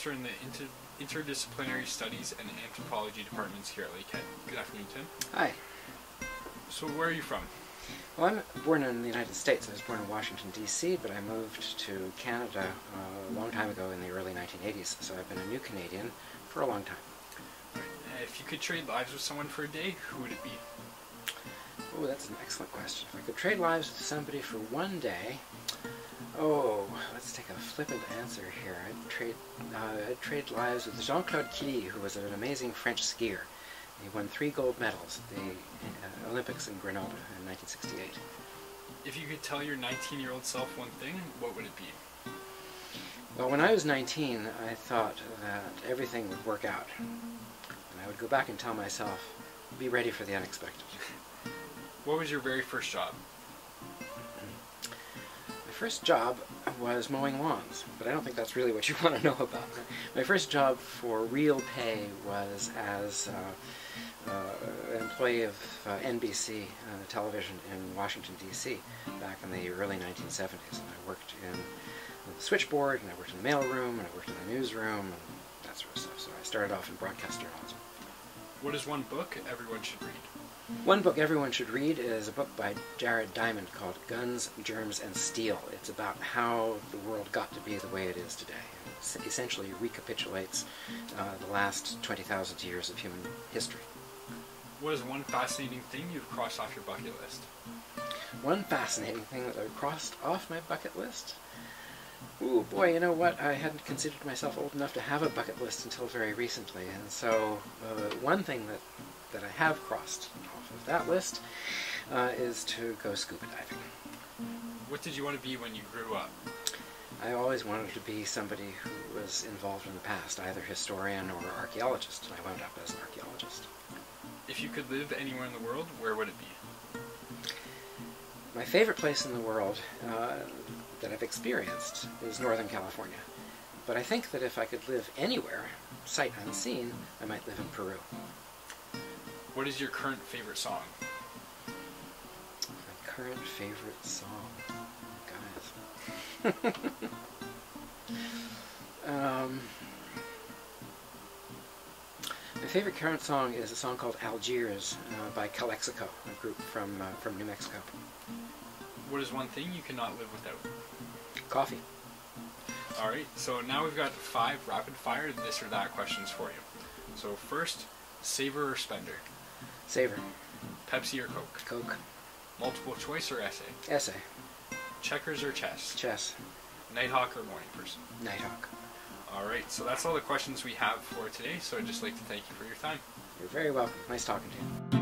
professor in the Interdisciplinary Studies and Anthropology departments here at Lakehead. Good afternoon, Tim. Hi. So where are you from? Well, I'm born in the United States. I was born in Washington, D.C., but I moved to Canada a long time ago in the early 1980s, so I've been a new Canadian for a long time. If you could trade lives with someone for a day, who would it be? Oh, that's an excellent question. If I could trade lives with somebody for one day, let's take a flippant answer here. I'd trade lives with Jean-Claude Killy, who was an amazing French skier. He won 3 gold medals at the Olympics in Grenoble in 1968. If you could tell your 19-year-old self one thing, what would it be? Well, when I was 19, I thought that everything would work out. And I would go back and tell myself, be ready for the unexpected. What was your very first job? My first job was mowing lawns, but I don't think that's really what you want to know about. My first job for real pay was as an employee of NBC television in Washington, D.C. back in the early 1970s. And I worked in the switchboard, and I worked in the mailroom, and I worked in the newsroom, and that sort of stuff. So I started off in broadcast journalism. What is one book everyone should read? One book everyone should read is a book by Jared Diamond called Guns, Germs, and Steel. It's about how the world got to be the way it is today. It essentially recapitulates the last 20,000 years of human history. What is one fascinating thing you've crossed off your bucket list? One fascinating thing that I've crossed off my bucket list? Ooh, boy, you know what? I hadn't considered myself old enough to have a bucket list until very recently, and so one thing that I have crossed off of that list is to go scuba diving. What did you want to be when you grew up? I always wanted to be somebody who was involved in the past, either historian or archaeologist, and I wound up as an archaeologist. If you could live anywhere in the world, where would it be? My favorite place in the world that I've experienced is Northern California. But I think that if I could live anywhere, sight unseen, I might live in Peru. What is your current favorite song? My current favorite song? Guys. My favorite current song is a song called Algiers by Calexico, a group from New Mexico. What is one thing you cannot live without? Coffee. Alright, so now we've got 5 rapid fire this or that questions for you. So first, savor or spender? Savor. Pepsi or Coke? Coke. Multiple choice or essay? Essay. Checkers or chess? Chess. Nighthawk or morning person? Nighthawk. Alright, so that's all the questions we have for today, so I'd just like to thank you for your time. You're very welcome. Nice talking to you.